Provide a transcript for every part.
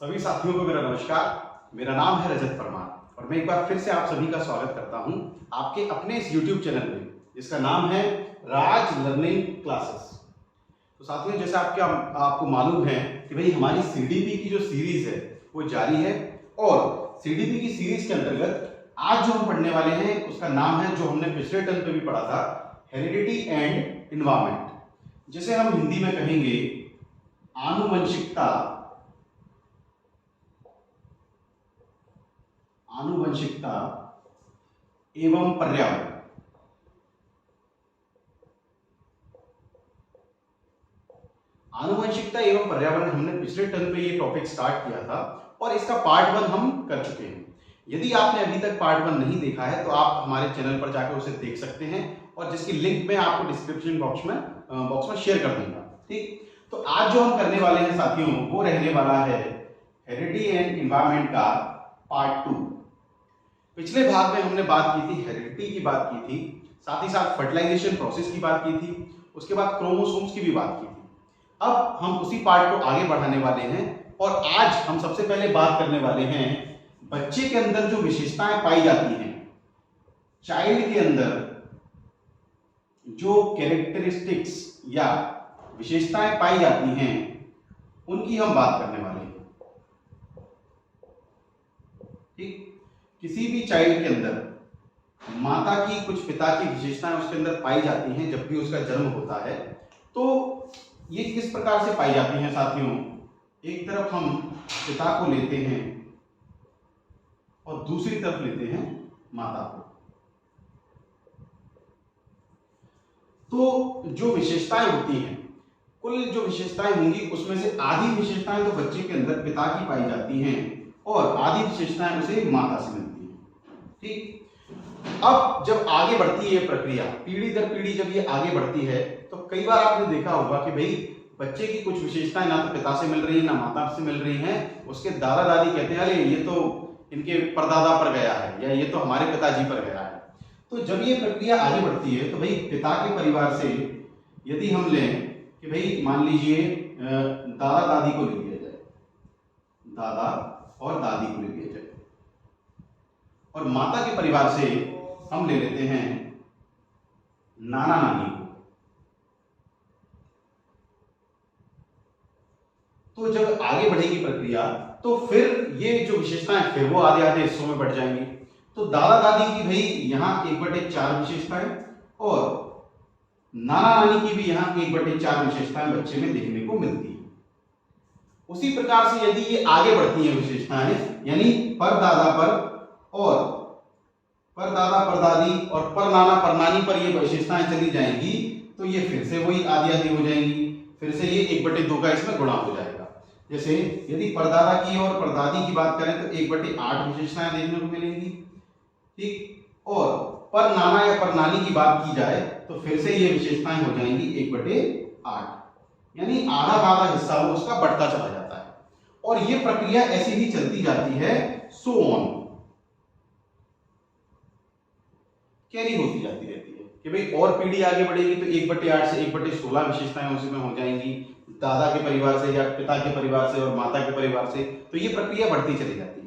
सभी साथियों को मेरा नमस्कार। मेरा नाम है रजत परमार और मैं एक बार फिर से आप सभी का स्वागत करता हूं आपके अपने इस YouTube चैनल में जिसका नाम है राज लर्निंग क्लासेस। तो साथियों, जैसे आपको मालूम है कि भाई हमारी सीडीपी की जो सीरीज है वो जारी है और सीडीपी की सीरीज के अंतर्गत आज जो हम पढ़ने वाले हैं उसका नाम है, जो हमने पिछले टर्म पे भी पढ़ा था, हेरिडिटी एंड एनवायरनमेंट, जिसे हम हिंदी में कहेंगे आनुवंशिकता एवं पर्यावरण। आनुवंशिकता एवं पर्यावरण हमने पिछले टर्म पे ये टॉपिक स्टार्ट किया था और इसका पार्ट 1 हम कर चुके हैं। यदि आपने अभी तक पार्ट 1 नहीं देखा है तो आप हमारे चैनल पर जाकर उसे देख सकते हैं और जिसकी लिंक मैं आपको डिस्क्रिप्शन बॉक्स में शेयर कर दूंगा। ठीक, तो आज जो हम करने वाले हैं साथियों वो रहने वाला है हेरिडिटी एंड एनवायरनमेंट का पार्ट 2। पिछले भाग में हमने बात की थी, हेरिडिटी की बात की थी, साथ ही साथ फर्टिलाइजेशन प्रोसेस की बात की थी, उसके बाद क्रोमोसोम्स की भी बात की थी। अब हम उसी पार्ट को आगे बढ़ाने वाले हैं और आज हम सबसे पहले बात करने वाले हैं बच्चे के अंदर जो विशेषताएं पाई जाती हैं, चाइल्ड के अंदर जो कैरेक्टरिस्टिक्स या विशेषताएं पाई जाती हैं उनकी हम बात करने वाले हैं। ठीक, किसी भी चाइल्ड के अंदर माता की कुछ पिता की विशेषताएं उसके अंदर पाई जाती हैं जब भी उसका जन्म होता है। तो ये किस प्रकार से पाई जाती हैं साथियों? एक तरफ हम पिता को लेते हैं और दूसरी तरफ लेते हैं माता को। तो जो विशेषताएं होती हैं, कुल जो विशेषताएं होंगी उसमें से आधी विशेषताएं तो बच्चे के अंदर पिता की पाई जाती हैं और आधी विशेषताएं उसे माता से मिलती हैं। ठीक, अब जब आगे बढ़ती है प्रक्रिया, पीढ़ी दर पीढ़ी जब ये आगे बढ़ती है तो कई बार आपने देखा होगा कि भाई बच्चे की कुछ विशेषताएं ना तो पिता से मिल रही है ना माता से मिल रही हैं, उसके दादा दादी कहते हैं अरे ये तो इनके परदादा पर गया है या ये तो हमारे पिताजी पर गया है। तो जब ये प्रक्रिया आगे बढ़ती है तो भाई पिता के परिवार से यदि हम लें कि भाई मान लीजिए दादा दादी को ले लिया जाए, दादा और दादी को ले लिया जाए, और माता के परिवार से हम ले लेते हैं नाना नानी को। तो जब आगे बढ़ेगी प्रक्रिया तो फिर ये जो विशेषताएं फिर वो आधे आधे हिस्सों में बढ़ जाएंगी। तो दादा दादी की भाई यहाँ 1/4 विशेषताएं और नाना नानी की भी यहाँ 1/4 विशेषताएं बच्चे में देखने को मिलती है। उसी प्रकार से यदि ये आगे बढ़ती हैं विशेषताएं, यानी परदादा पर और परदादा परदादी और परनाना परनानी पर ये विशेषताएं चली जाएंगी तो ये फिर से वही आधी आधी हो जाएंगी, फिर से ये 1/2 का इसमें गुणा हो जाएगा। जैसे यदि परदादा की और परदादी की बात करें तो 1/8 विशेषताएं देखने को मिलेंगी। ठीक, और पर नाना या पर नानी की बात की जाए तो फिर से ये विशेषताएं हो जाएंगी 1/8, यानी आधा आधा हिस्सा उसका बढ़ता चला जाता है और ये प्रक्रिया ऐसी ही चलती जाती है, सो ऑन, कैरी होती जाती रहती है कि भाई और पीढ़ी आगे बढ़ेगी तो 1/8 से 1/16 विशेषताएं उसमें हो जाएंगी, दादा के परिवार से या पिता के परिवार से और माता के परिवार से, तो ये प्रक्रिया बढ़ती चली जाती है।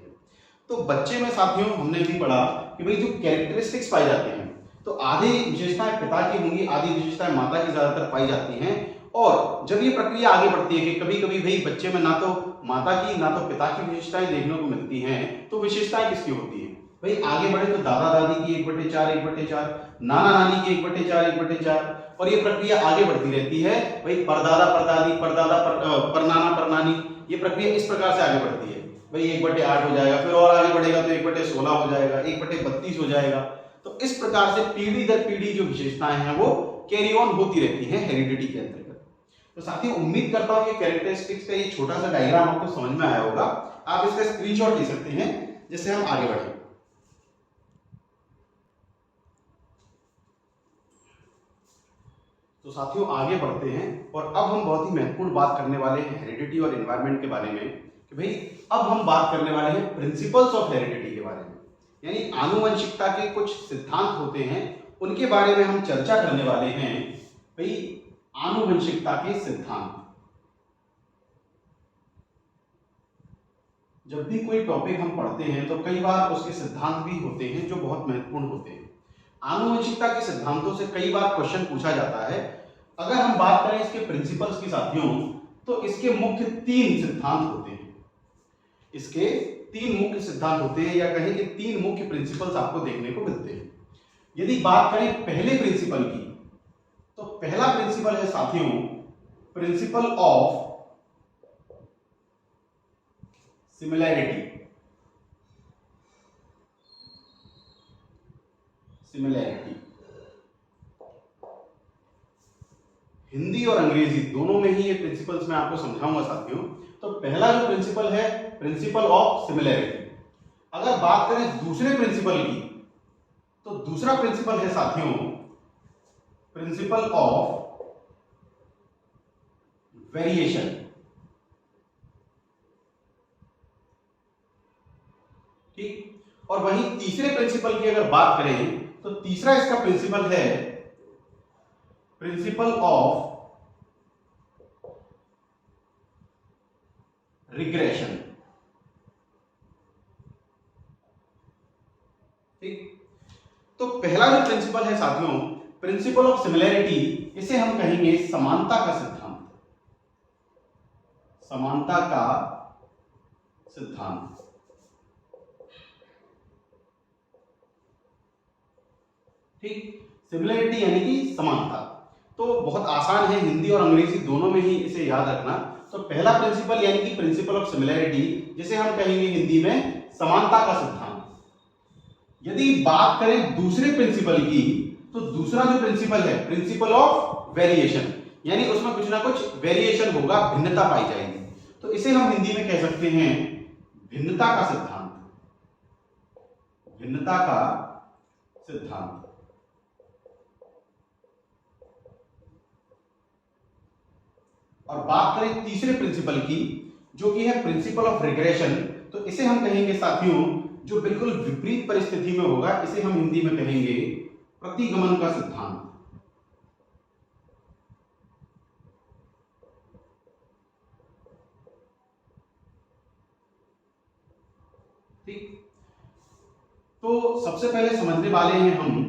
तो बच्चे में साथियों हमने भी पढ़ा कि भाई जो कैरेक्टरिस्टिक्स पाए जाते हैं तो आधी विशेषताएं पिता की होंगी, आधी विशेषताएं माता की ज्यादातर पाई जाती हैं। और जब ये प्रक्रिया आगे बढ़ती है कि कभी कभी भाई बच्चे में ना तो माता की ना तो पिता की विशेषताएं देखने को मिलती हैं, तो विशेषताएं किसकी होती हैं? भाई आगे बढ़े तो दादा दादी की 1/4, नाना नानी की 1/4, और ये प्रक्रिया आगे बढ़ती रहती है। भाई परदादा परदादी, परदादा परनाना परनानी, ये प्रक्रिया इस प्रकार से आगे बढ़ती है। भाई 1/8 हो जाएगा, फिर और आगे बढ़ेगा तो 1/16 हो जाएगा, 1/32 हो जाएगा। तो इस प्रकार से पीढ़ी दर पीढ़ी जो विशेषताएं हैं वो कैरी ऑन होती रहती हैं हेरिडिटी के अंतर्गत। तो साथियों, उम्मीद करता हूं कि कैरेक्टरिस्टिक्स का ये छोटा सा डायग्राम आपको समझ में आया होगा। आप इसका स्क्रीनशॉट ले सकते हैं जिससे हम आगे बढ़ें। तो साथियों आगे बढ़ते हैं और अब हम बहुत ही महत्वपूर्ण बात करने वाले हैं हेरिडिटी और एनवायरनमेंट के बारे में कि भाई अब हम बात करने वाले हैं प्रिंसिपल्स ऑफ हेरिडिटी के बारे में, यानी आनुवंशिकता के कुछ सिद्धांत होते हैं उनके बारे में हम चर्चा करने वाले हैं। भाई आनुवंशिकता के सिद्धांत, जब भी कोई टॉपिक हम पढ़ते हैं तो कई बार उसके सिद्धांत भी होते हैं जो बहुत महत्वपूर्ण होते हैं। आनुवंशिकता के सिद्धांतों से कई बार क्वेश्चन पूछा जाता है। अगर हम बात करें इसके प्रिंसिपल्स की साथियों, तो इसके मुख्य 3 सिद्धांत होते हैं। इसके 3 मुख्य सिद्धांत होते हैं, या कहें कि 3 मुख्य प्रिंसिपल्स आपको देखने को मिलते हैं। यदि बात करें पहले प्रिंसिपल की, तो पहला प्रिंसिपल है साथियों प्रिंसिपल ऑफ सिमिलैरिटी। हिंदी और अंग्रेजी दोनों में ही ये प्रिंसिपल्स मैं आपको समझाऊंगा साथियों। तो पहला जो प्रिंसिपल है प्रिंसिपल ऑफ सिमिलैरिटी। अगर बात करें दूसरे प्रिंसिपल की, तो दूसरा प्रिंसिपल है साथियों प्रिंसिपल ऑफ वेरिएशन। ठीक, और वहीं तीसरे प्रिंसिपल की अगर बात करें, तो तीसरा इसका प्रिंसिपल है प्रिंसिपल ऑफ रिग्रेशन। ठीक, तो पहला जो प्रिंसिपल है साथियों प्रिंसिपल ऑफ सिमिलैरिटी, इसे हम कहेंगे समानता का सिद्धांत। समानता का सिद्धांत। ठीक, सिमिलैरिटी यानी कि समानता। तो बहुत आसान है, हिंदी और अंग्रेजी दोनों में ही इसे याद रखना। तो पहला प्रिंसिपल यानी कि प्रिंसिपल ऑफ सिमिलैरिटी, जिसे हम कहेंगे हिंदी में समानता का सिद्धांत। यदि बात करें दूसरे प्रिंसिपल की, तो दूसरा जो प्रिंसिपल है प्रिंसिपल ऑफ वेरिएशन, यानी उसमें कुछ ना कुछ वेरिएशन होगा, भिन्नता पाई जाएगी। तो इसे हम हिंदी में कह सकते हैं भिन्नता का सिद्धांत। भिन्नता का सिद्धांत। और बात करें तीसरे प्रिंसिपल की, जो कि है प्रिंसिपल ऑफ रिग्रेशन, तो इसे हम कहेंगे साथियों जो बिल्कुल विपरीत परिस्थिति में होगा, इसे हम हिंदी में कहेंगे प्रतिगमन का सिद्धांत। ठीक, तो सबसे पहले समझने वाले हैं हम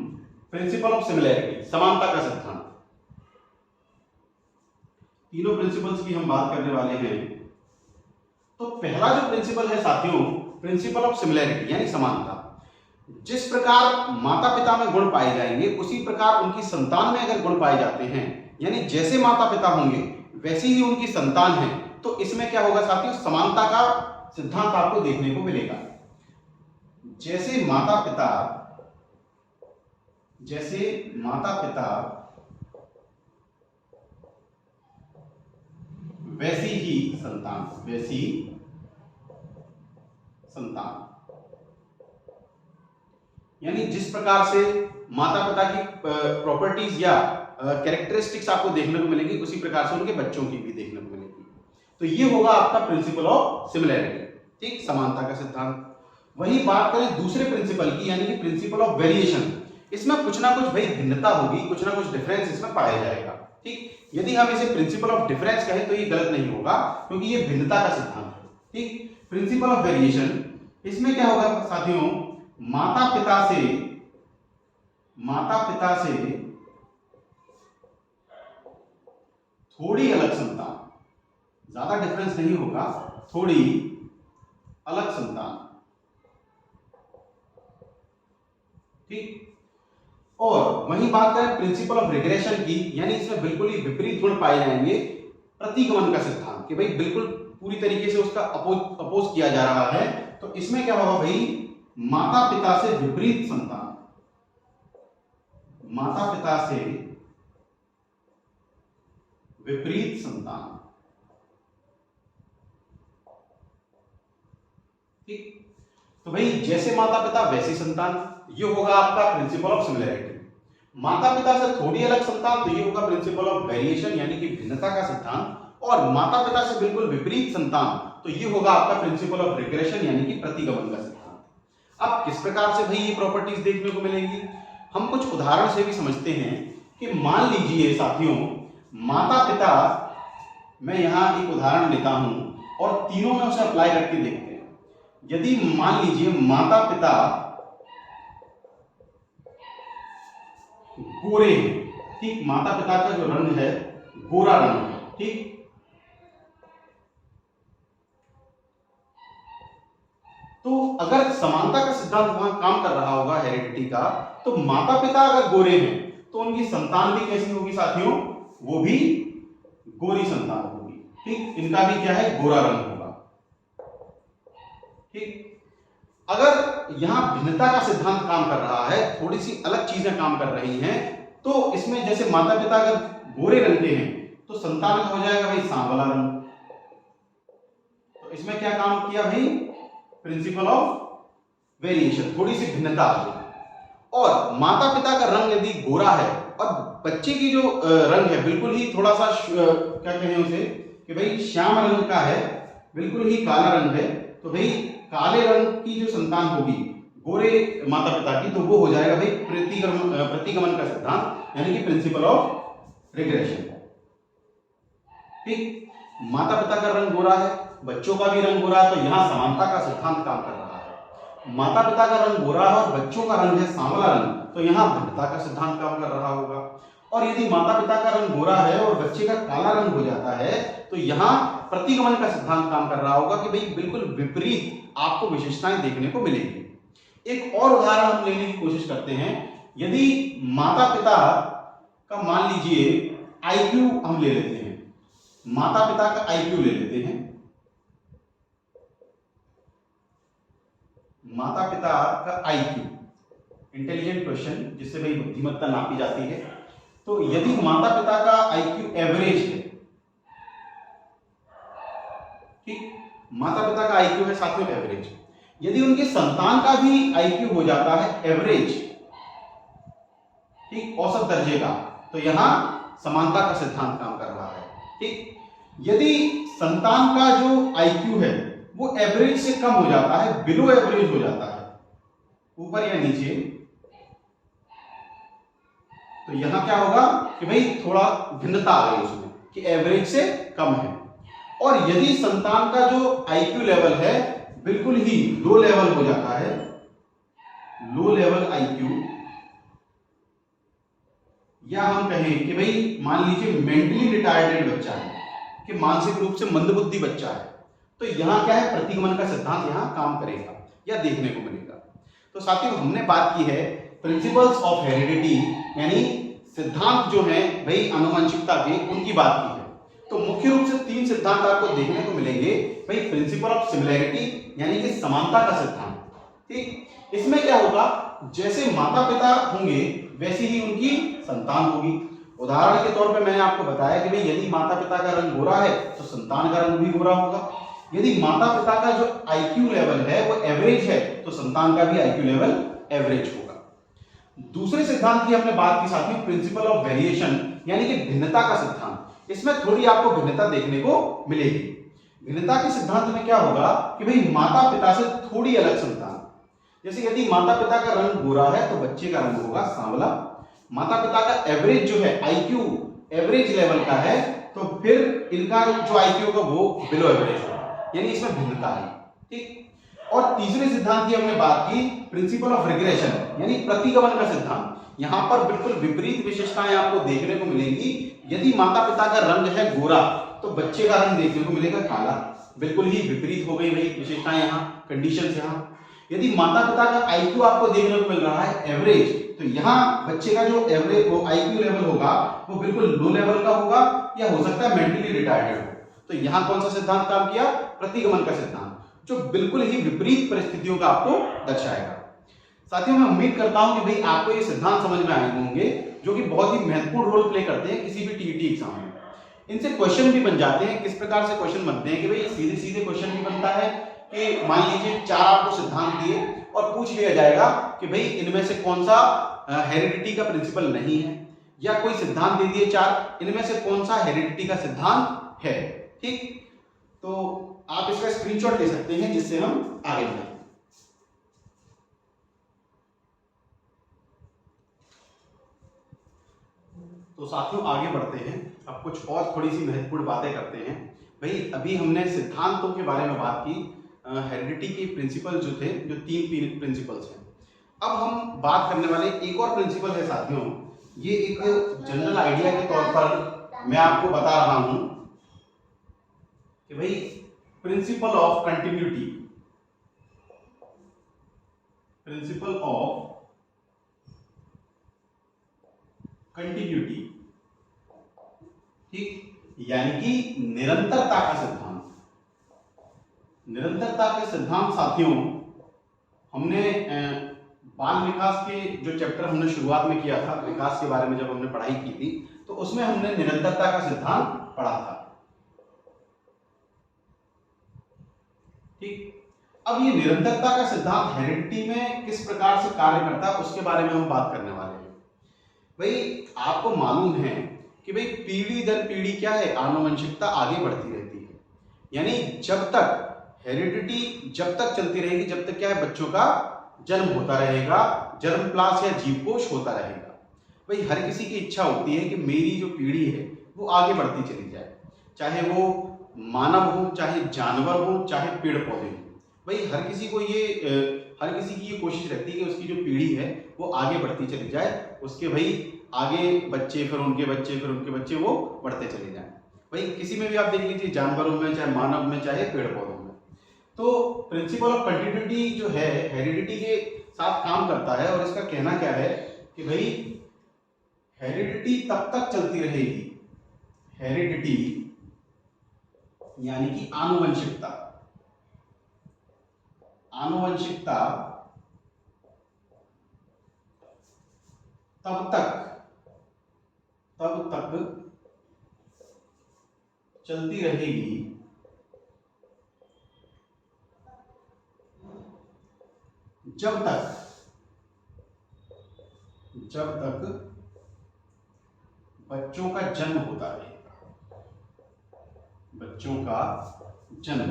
प्रिंसिपल ऑफ सिमिलैरिटी, समानता का सिद्धांत। तीनों प्रिंसिपल्स की हम बात करने वाले हैं। तो पहला जो प्रिंसिपल है साथियों प्रिंसिपल ऑफ सिमिलैरिटी यानी समानता। जिस प्रकार माता पिता में गुण पाए जाएंगे, उसी प्रकार उनकी संतान में अगर गुण पाए जाते हैं, यानी जैसे माता पिता होंगे वैसी ही उनकी संतान है, तो इसमें क्या होगा साथियों, समानता का सिद्धांत आपको देखने को मिलेगा। जैसे माता पिता वैसी ही संतान, यानी जिस प्रकार से माता पिता की प्रॉपर्टीज या कैरेक्टरिस्टिक्स आपको देखने को मिलेंगी, उसी प्रकार से उनके बच्चों की भी देखने को मिलेगी। तो ये होगा आपका प्रिंसिपल ऑफ सिमिलैरिटी। ठीक, समानता का सिद्धांत। वही बात करें दूसरे प्रिंसिपल की, यानी कि प्रिंसिपल ऑफ वेरिएशन, इसमें कुछ ना कुछ भाई भिन्नता होगी, कुछ ना कुछ डिफरेंस इसमें पाया जाएगा। ठीक, यदि हम इसे प्रिंसिपल ऑफ डिफरेंस कहें तो ये गलत नहीं होगा, क्योंकि ये भिन्नता का सिद्धांत है। ठीक, प्रिंसिपल ऑफ वेरिएशन, इसमें क्या होगा साथियों, माता पिता से थोड़ी अलग संतान, ज्यादा डिफरेंस नहीं होगा, थोड़ी अलग संतान। ठीक, और वहीं बात करें प्रिंसिपल ऑफ रिग्रेशन की, यानी इसमें बिल्कुल ही विपरीत गुण पाए जाएंगे, प्रतिगमन का सिद्धांत, कि भाई बिल्कुल पूरी तरीके से उसका अपोज किया जा रहा है। तो इसमें क्या होगा भाई, माता पिता से विपरीत संतान, माता पिता से विपरीत संतान। ठीक, तो भाई जैसे माता पिता वैसी संतान, ये होगा आपका प्रिंसिपल ऑफ सिमिलैरिटी। माता पिता से थोड़ी अलग संतान, तो ये होगा प्रिंसिपल ऑफ वेरिएशन यानी कि भिन्नता का सिद्धांत। और माता पिता से बिल्कुल विपरीत संतान, तो ये होगा आपका प्रिंसिपल ऑफ रिग्रेशन यानी कि प्रतिगमन का सिद्धांत। अब किस प्रकार से भाई ये प्रॉपर्टीज देखने को मिलेंगी, हम कुछ उदाहरण से भी समझते हैं। कि मान लीजिए साथियों, माता पिता, मैं यहां एक उदाहरण लेता हूं और तीनों में उसे अप्लाई करके देखते हैं। यदि मान लीजिए माता पिता गोरे हैं, ठीक, माता पिता का जो रंग है गोरा रंग है, ठीक, तो अगर समानता का सिद्धांत वहां काम कर रहा होगा हेरिडिटी का, तो माता पिता अगर गोरे हैं तो उनकी संतान भी कैसी होगी साथियों, वो भी गोरी संतान होगी, ठीक, इनका भी क्या है, गोरा रंग होगा, ठीक। अगर यहां भिन्नता का सिद्धांत काम कर रहा है, थोड़ी सी अलग चीजें काम कर रही हैं, तो इसमें जैसे माता पिता अगर गोरे रंग के हैं तो संतान का हो जाएगा भाई सांवला रंग। तो इसमें क्या काम किया भाई, प्रिंसिपल ऑफ वेरिएशन, थोड़ी सी भिन्नता आ गई। और माता पिता का रंग यदि गोरा है और बच्चे की जो रंग है बिल्कुल ही थोड़ा सा क्या कहें उसे कि भाई श्याम रंग का है, बिल्कुल ही काला रंग है, तो भाई काले रंग की जो संतान होगी गोरे माता पिता की, तो वो हो जाएगा भाई प्रतिगमन का सिद्धांत, यानी कि प्रिंसिपल ऑफ रिग्रेशन, ठीक। माता पिता का रंग गोरा है, बच्चों का भी रंग गोरा है, तो यहां समानता का सिद्धांत काम कर रहा है। माता पिता का रंग गोरा है और बच्चों का रंग है सांवला रंग, तो यहां भिन्नता का सिद्धांत काम कर रहा होगा। और यदि माता पिता का रंग गोरा है और बच्चे का काला रंग हो जाता है, तो यहां प्रतिगमन का सिद्धांत काम कर रहा होगा कि भाई बिल्कुल विपरीत आपको विशेषताएं देखने को मिलेंगी। एक और उदाहरण हम लेने की कोशिश करते हैं। यदि माता पिता का मान लीजिए आईक्यू हम ले लेते हैं, माता पिता का आईक्यू ले लेते हैं, माता पिता का आईक्यू, इंटेलिजेंट क्वेश्चन जिससे भाई बुद्धिमत्ता नापी जाती है। तो यदि माता पिता का आईक्यू एवरेज है, ठीक, माता पिता का आईक्यू है साथियों एवरेज, यदि उनके संतान का भी आईक्यू हो जाता है एवरेज, ठीक, औसत दर्जे का, तो यहां समानता का सिद्धांत काम कर रहा है, ठीक। यदि संतान का जो आईक्यू है वो एवरेज से कम हो जाता है, बिलो एवरेज हो जाता है, ऊपर या नीचे, तो यहां क्या होगा कि भाई थोड़ा भिन्नता आ गई उसमें कि एवरेज से कम है। और यदि संतान का जो आईक्यू लेवल है बिल्कुल ही लो लेवल हो जाता है, लो लेवल आईक्यू, या हम कहें कि भाई मान लीजिए मेंटली रिटार्डेड बच्चा है, कि मानसिक रूप से मंदबुद्धि बच्चा है, तो यहां क्या है, प्रतिगमन का सिद्धांत यहां काम करेगा या देखने को मिलेगा। तो साथियों हमने बात की है प्रिंसिपल्स ऑफ हेरिडिटी, यानी सिद्धांत जो है भाई आनुवंशिकता के, उनकी बात की है। तो मुख्य रूप से 3 सिद्धांत आपको देखने को मिलेंगे भाई, प्रिंसिपल ऑफ सिमिलैरिटी यानी कि समानता का सिद्धांत, ठीक। इसमें क्या होगा, जैसे माता पिता होंगे वैसी ही उनकी संतान होगी। उदाहरण के तौर पे मैंने आपको बताया कि भाई यदि माता पिता का रंग गोरा है तो संतान का रंग भी गोरा होगा। यदि माता पिता का जो आईक्यू लेवल है वो एवरेज है तो संतान का भी आईक्यू लेवल एवरेज होगा। दूसरे सिद्धांत की हमने बात की साथ में प्रिंसिपल ऑफ वेरिएशन यानी कि भिन्नता का सिद्धांत। इसमें थोड़ी आपको भिन्नता देखने को मिलेगी। भिन्नता के सिद्धांत में क्या होगा कि भाई माता पिता से थोड़ी अलग संतान, जैसे यदि माता पिता का रंग गोरा है तो बच्चे का रंग होगा सांवला। माता पिता का एवरेज जो है आईक्यू एवरेज लेवल का है तो फिर इनका जो आईक्यू होगा वो बिलो एवरेज होगा, यानी इसमें भिन्नता है, ठीक। और तीसरे सिद्धांत की हमने बात की प्रिंसिपल ऑफ रिग्रेशन यानी प्रतिगमन का सिद्धांत। यहां पर बिल्कुल विपरीत विशेषताएं आपको देखने को मिलेंगी। यदि माता पिता का रंग है गोरा तो बच्चे का रंग देखने को मिलेगा काला, बिल्कुल ही विपरीत हो गई भाई विशेषताएं, यहाँ कंडीशंस। यहाँ यदि माता पिता का आईक्यू आपको देखने को मिल रहा है एवरेज, तो यहाँ बच्चे का जो एवरेज वो आईक्यू लेवल होगा वो बिल्कुल लो लेवल का होगा या हो सकता है मेंटली रिटार्डेड हो। तो यहाँ कौन सा सिद्धांत काम किया, प्रतिगमन का सिद्धांत, जो बिल्कुल ही विपरीत परिस्थितियों का आपको दर्शाएगा। साथियों मैं उम्मीद करता हूं कि भाई आपको ये सिद्धांत समझ में आए होंगे जो कि बहुत ही महत्वपूर्ण रोल प्ले करते हैं किसी भी टीईटी एग्जाम में। इनसे क्वेश्चन भी बन जाते हैं। किस प्रकार से क्वेश्चन बनते हैं कि भाई सीधे सीधे क्वेश्चन भी बनता है कि मान लीजिए 4 आपको सिद्धांत दिए और पूछ लिया जाएगा कि भाई इनमें से कौन सा हेरिडिटी का प्रिंसिपल नहीं है, या कोई सिद्धांत दे दिए 4, इनमें से कौन सा हेरिडिटी का सिद्धांत है, ठीक। तो आप इसका स्क्रीनशॉट ले सकते हैं जिससे हम आगे बढ़ें। तो साथियों आगे बढ़ते हैं, अब कुछ और थोड़ी सी महत्वपूर्ण बातें करते हैं। भाई अभी हमने सिद्धांतों के बारे में बात की, हेरिडिटी के प्रिंसिपल जो थे, जो 3 प्रिंसिपल्स हैं। अब हम बात करने वाले एक और प्रिंसिपल है साथियों, ये एक जनरल आइडिया के तौर पर मैं आपको बता रहा हूं कि भाई principle of continuity, principle of continuity, ठीक, यानी कि निरंतरता का सिद्धांत। निरंतरता के सिद्धांत साथियों हमने बाल विकास के जो चैप्टर हमने शुरुआत में किया था, विकास के बारे में जब हमने पढ़ाई की थी, तो उसमें हमने निरंतरता का सिद्धांत पढ़ा था, ठीक। अब ये निरंतरता का सिद्धांत हेरिडिटी में किस प्रकार से कार्य करता है उसके बारे में हम बात करने वाले हैं। भाई आपको मालूम है कि भाई पीढ़ी दर पीढ़ी क्या है, आनुवंशिकता आगे बढ़ती रहती है, यानी जब तक हेरिडिटी जब तक चलती रहेगी, जब तक क्या है, बच्चों का जन्म होता रहेगा, जन्मप्लास या जीवकोश होता रहेगा। भाई हर किसी की इच्छा होती है कि मेरी जो पीढ़ी है वो आगे बढ़ती चली जाए, चाहे वो मानव हो, चाहे जानवर हो, चाहे पेड़ पौधे हो। भाई हर किसी को ये हर किसी की ये कोशिश रहती है कि उसकी जो पीढ़ी है वो आगे बढ़ती चली जाए, उसके भाई आगे बच्चे, फिर उनके बच्चे, फिर उनके बच्चे, वो बढ़ते चले जाएं। भाई किसी में भी आप देख लीजिए, जानवरों में, चाहे मानव में, चाहे पेड़ पौधों में। तो प्रिंसिपल ऑफ कंटिन्यूटी जो है हेरिडिटी के साथ काम करता है, और इसका कहना क्या है कि भाई हेरिडिटी तब तक चलती रहेगी, हेरिडिटी यानी कि आनुवंशिकता, आनुवंशिकता तब तक चलती रहेगी जब तक बच्चों का जन्म होता रहेगा, बच्चों का जन्म।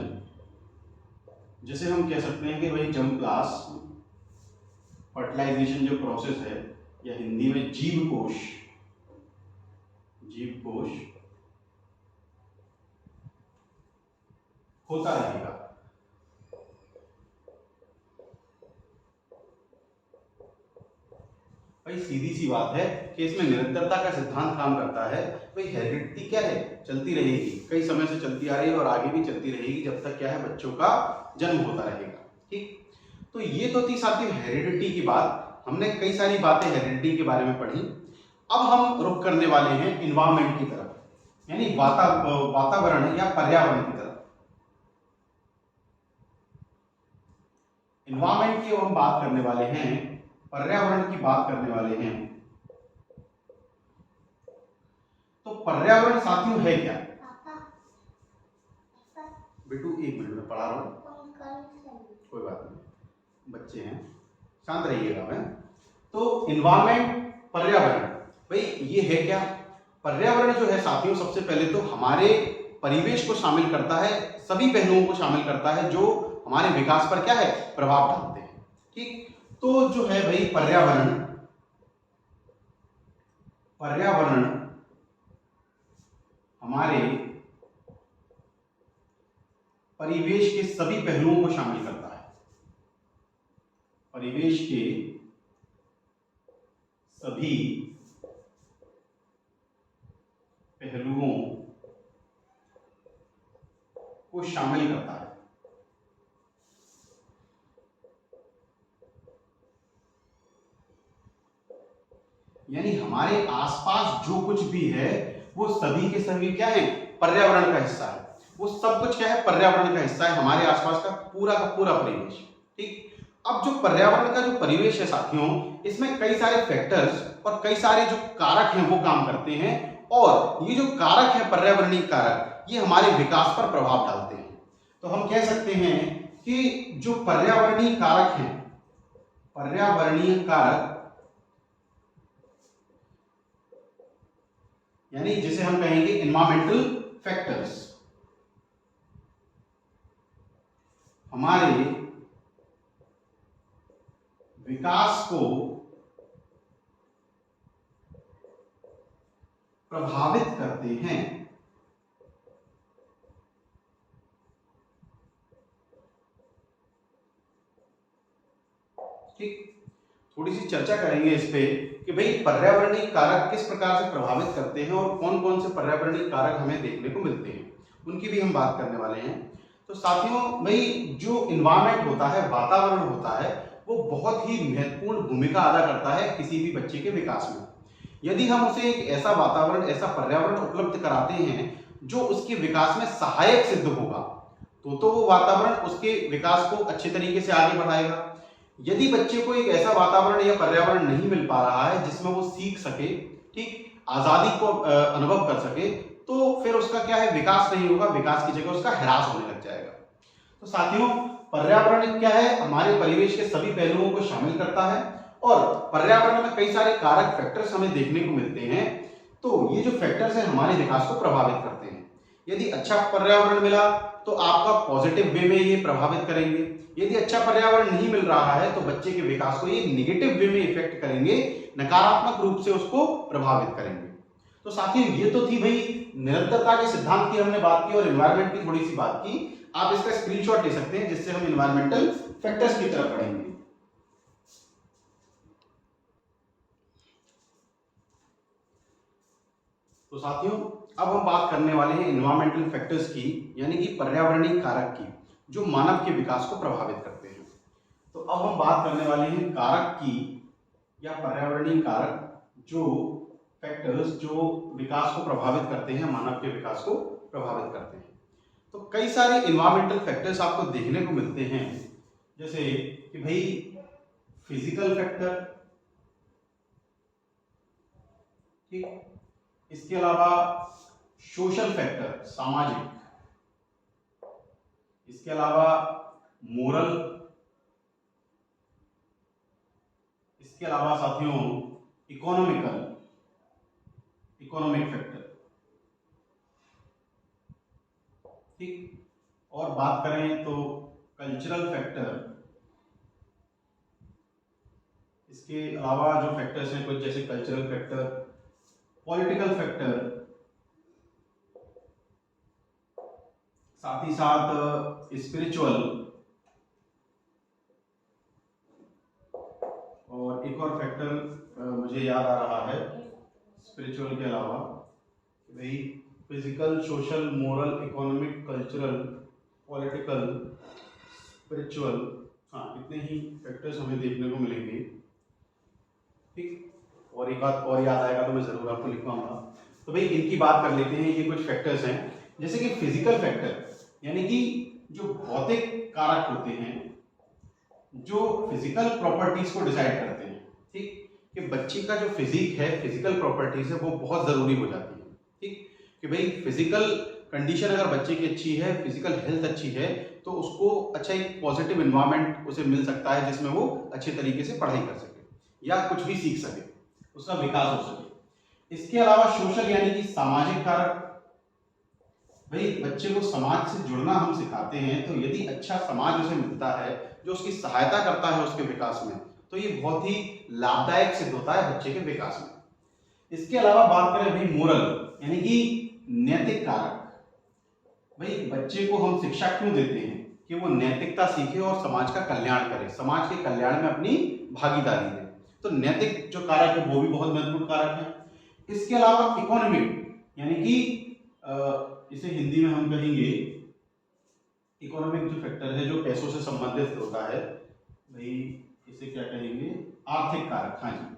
जैसे हम कह सकते हैं कि भाई जर्मप्लास्ट, फर्टिलाइजेशन जो प्रोसेस है, या हिंदी में जीवकोश, जीवकोश होता रहेगा। भाई सीधी सी बात है कि इसमें निरंतरता का सिद्धांत काम करता है। भाई हेरिडिटी क्या है, चलती रहेगी, कई समय से चलती आ रही है और आगे भी चलती रहेगी, जब तक क्या है, बच्चों का जन्म होता रहेगा, ठीक। तो ये तो थी साथियों हेरिडिटी की बात। हमने कई सारी बातें हेरिडिटी के बारे में पढ़ी। अब हम रुख करने वाले हैं इन्वायरमेंट की तरफ, यानी वातावरण या पर्यावरण की तरफ। इन्वायरमेंट की हम बात करने वाले हैं, पर्यावरण की बात करने वाले हैं। तो पर्यावरण साथियों है क्या? बेटू एक मिनट में पढ़ा रहा हूं, कोई बात नहीं, बच्चे हैं, शांत रहिएगा। मैं तो इन्वायरमेंट, पर्यावरण, भाई ये है क्या? पर्यावरण जो है साथियों, सबसे पहले तो हमारे परिवेश को शामिल करता है, सभी पहलुओं को शामिल करता है जो हमारे विकास पर क्या है, प्रभाव डालते हैं, ठीक। तो जो है भाई पर्यावरण, पर्यावरण हमारे परिवेश के सभी पहलुओं को शामिल करता है, परिवेश के सभी पहलुओं को शामिल करता है। यानी हमारे आसपास जो कुछ भी है वो सभी के सभी क्या है, पर्यावरण का हिस्सा है। वो सब कुछ क्या है, पर्यावरण का हिस्सा है, हमारे आसपास का पूरा परिवेश, ठीक। अब जो पर्यावरण का जो परिवेश है साथियों, इसमें कई सारे फैक्टर्स और कई सारे जो कारक हैं वो काम करते हैं, और ये जो कारक है, पर्यावरणीय कारक, ये हमारे विकास पर प्रभाव डालते हैं। तो हम कह सकते हैं कि जो पर्यावरणीय कारक हैं, पर्यावरणीय कारक यानी जिसे हम कहेंगे एनवायरमेंटल फैक्टर्स, हमारे विकास को प्रभावित करते हैं। ठीक, थोड़ी सी चर्चा करेंगे इस पे कि भाई पर्यावरणीय कारक किस प्रकार से प्रभावित करते हैं और कौन कौन से पर्यावरणीय कारक हमें देखने को मिलते हैं, उनकी भी हम बात करने वाले हैं। तो साथियों, भाई जो इन्वायरमेंट होता है, वातावरण होता है, वो बहुत ही महत्वपूर्ण भूमिका अदा करता है किसी भी बच्चे के विकास में। यदि हम उसे एक ऐसा वातावरण, ऐसा पर्यावरण उपलब्ध कराते हैं जो उसके विकास में सहायक सिद्ध होगा, तो वो वातावरण उसके विकास को अच्छे तरीके से आगे बढ़ाएगा। यदि बच्चे को एक ऐसा वातावरण या पर्यावरण नहीं मिल पा रहा है जिसमें वो सीख सके, ठीक, आजादी को अनुभव कर सके, तो फिर उसका क्या है, विकास नहीं होगा, विकास की जगह उसका ह्रास होने लग जाएगा। तो साथियों, पर्यावरण क्या है, हमारे परिवेश के सभी पहलुओं को शामिल करता है और पर्यावरण में कई सारे कारक, फैक्टर्स हमें देखने को मिलते हैं। तो ये जो फैक्टर्स हैं हमारे विकास को प्रभावित करते हैं। यदि अच्छा पर्यावरण मिला तो आपका पॉजिटिव वे में ये प्रभावित करेंगे। यदि अच्छा पर्यावरण नहीं मिल रहा है तो बच्चे के विकास को ये निगेटिव वे में इफेक्ट करेंगे, नकारात्मक रूप से उसको प्रभावित करेंगे। तो साथियों, ये तो थी भाई निरंतरता के सिद्धांत की हमने बात की और एनवायरनमेंट की थोड़ी सी बात की। आप इसका स्क्रीनशॉट ले सकते हैं जिससे हम एनवायरमेंटल फैक्टर्स की तरफ बढ़ेंगे। तो साथियों, अब हम बात करने वाले हैं एनवायरमेंटल फैक्टर्स की, यानी कि पर्यावरणीय कारक की, जो मानव के विकास को प्रभावित करते हैं। तो अब हम बात करने वाले हैं कारक की, या पर्यावरणीय कारक, जो फैक्टर्स जो विकास को प्रभावित करते हैं, मानव के विकास को प्रभावित करते हैं। तो कई सारे एनवायरमेंटल फैक्टर्स आपको देखने को मिलते हैं, जैसे कि भाई फिजिकल फैक्टर, ठीक, इसके अलावा सोशल फैक्टर, सामाजिक, इसके अलावा मोरल, इसके अलावा साथियों इकोनॉमिक फैक्टर, ठीक, और बात करें तो कल्चरल फैक्टर। इसके अलावा जो फैक्टर्स हैं कुछ, जैसे कल्चरल फैक्टर, पॉलिटिकल फैक्टर, साथ ही साथ स्पिरिचुअल, और एक और फैक्टर मुझे याद आ रहा है स्पिरिचुअल के अलावा, भाई physical, social, moral, economic, cultural, political, spiritual, हाँ, इतने ही फैक्टर्स हमें देखने को मिलेंगे, ठीक। और एक बात और याद आएगा तो मैं जरूर आपको लिखवाऊंगा। तो भाई इनकी बात कर लेते हैं। ये कुछ फैक्टर्स हैं, जैसे कि फिजिकल फैक्टर, यानी कि जो भौतिक कारक होते हैं, जो फिजिकल प्रॉपर्टीज को डिसाइड करते हैं, ठीक, कि बच्चे का जो फिजिक है, फिजिकल प्रॉपर्टीज है, वो बहुत जरूरी हो जाती है, ठीक, कि भाई फिजिकल कंडीशन अगर बच्चे की अच्छी है, फिजिकल हेल्थ अच्छी है, तो उसको अच्छा एक पॉजिटिव एनवायरनमेंट उसे मिल सकता है जिसमें वो अच्छे तरीके से पढ़ाई कर सके या कुछ भी सीख सके, उसका विकास हो सके। इसके अलावा सोशल, यानी कि सामाजिक कारक, भाई बच्चे को समाज से जुड़ना हम सिखाते हैं, तो यदि अच्छा समाज उसे मिलता है जो उसकी सहायता करता है उसके विकास में, तो ये बहुत ही लाभदायक सिद्ध होता है बच्चे के विकास में। इसके अलावा बात करें भाई मोरल, यानी कि नैतिक कारक, भाई बच्चे को हम शिक्षा क्यों देते हैं, कि वो नैतिकता सीखे और समाज का कल्याण करे, समाज के कल्याण में अपनी भागीदारी दे। तो नैतिक जो कारक है वो भी बहुत महत्वपूर्ण कारक है। इसके अलावा इकोनॉमिक, यानी कि इसे हिंदी में हम कहेंगे, इकोनॉमिक जो फैक्टर है, जो पैसों से संबंधित होता है, भाई इसे क्या कहेंगे, आर्थिक कारक। हाँ जी,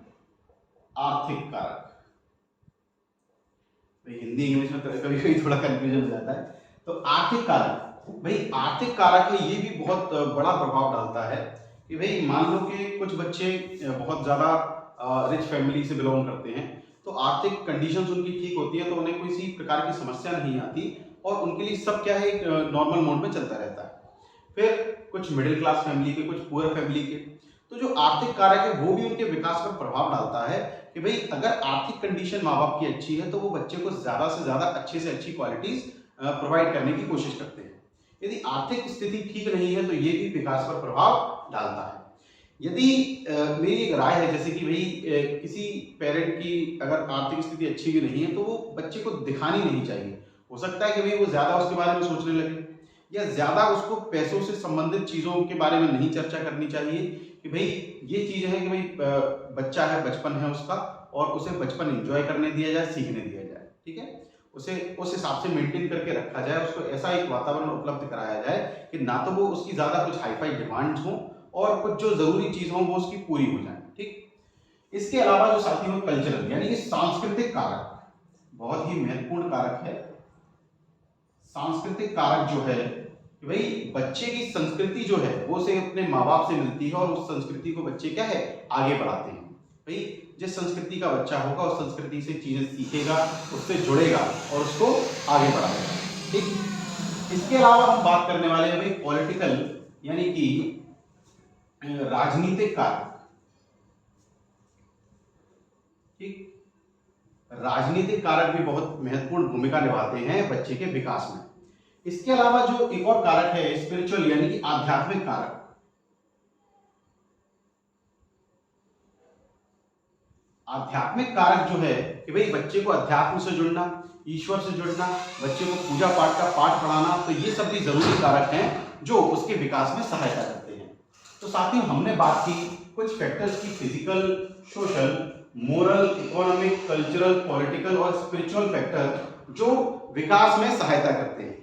आर्थिक कारक। भाई हिंदी इंग्लिश में कभी कभी थोड़ा कंफ्यूजन हो जाता है। तो आर्थिक कारक, भाई आर्थिक कारक है, ये भी बहुत बड़ा प्रभाव डालता है। कि भाई मान लो कि कुछ बच्चे बहुत ज्यादा रिच फैमिली से बिलोंग करते हैं, तो आर्थिक कंडीशंस उनकी ठीक होती है, तो उन्हें कोई सी प्रकार की समस्या नहीं आती और उनके लिए सब क्या है, एक नॉर्मल मोड में चलता रहता है। फिर कुछ मिडिल क्लास फैमिली के, कुछ पुअर फैमिली के, तो जो आर्थिक कारक है वो भी उनके विकास पर प्रभाव डालता है। कि भाई अगर आर्थिक कंडीशन माँ बाप की अच्छी है तो वो बच्चे को ज्यादा से ज्यादा अच्छे से अच्छी क्वालिटीज प्रोवाइड करने की कोशिश करते हैं। यदि आर्थिक स्थिति ठीक नहीं है तो ये भी विकास पर प्रभाव डालता है। यदि मेरी एक राय है, जैसे कि भाई किसी पेरेंट की अगर आर्थिक स्थिति अच्छी भी नहीं है तो वो बच्चे को दिखानी नहीं चाहिए। हो सकता है कि भाई वो ज्यादा उसके बारे में सोचने लगे, या ज्यादा उसको पैसों से संबंधित चीजों के बारे में नहीं चर्चा करनी चाहिए कि भाई ये चीज है कि भाई बच्चा है, बचपन है उसका, और उसे बचपन एंजॉय करने दिया जाए, सीखने दिया जाए, ठीक है, उसे उस हिसाब से मेंटेन करके रखा जाए, उसको ऐसा एक वातावरण उपलब्ध कराया जाए कि ना तो वो उसकी ज्यादा कुछ हाईफाई डिमांड्स हो और कुछ जो जरूरी चीज हो वो उसकी पूरी हो जाए, ठीक। इसके अलावा जो साथी हो कल्चरल यानी कि सांस्कृतिक कारक बहुत ही महत्वपूर्ण कारक है। सांस्कृतिक कारक जो है कि भाई बच्चे की संस्कृति जो है वो उसे अपने माँ बाप से मिलती है और उस संस्कृति को बच्चे क्या है आगे बढ़ाते हैं। भाई जिस संस्कृति का बच्चा होगा उस संस्कृति से चीजें सीखेगा, उससे जुड़ेगा और उसको आगे बढ़ाएगा, ठीक। इसके अलावा हम बात करने वाले हैं भाई पॉलिटिकल यानी कि राजनीतिक कारक, ठीक। राजनीतिक कारक भी बहुत महत्वपूर्ण भूमिका निभाते हैं बच्चे के विकास में। इसके अलावा जो एक और कारक है स्पिरिचुअल यानी कि आध्यात्मिक कारक। आध्यात्मिक कारक जो है कि भाई बच्चे को अध्यात्म से जुड़ना, ईश्वर से जुड़ना, बच्चे को पूजा पाठ का पाठ पढ़ाना, तो ये सब भी जरूरी कारक हैं जो उसके विकास में सहायता करते हैं। तो साथियों हमने बात की कुछ फैक्टर्स की, physical, social, moral, economic, cultural, political और स्पिरिचुअल फैक्टर जो विकास में सहायता करते हैं।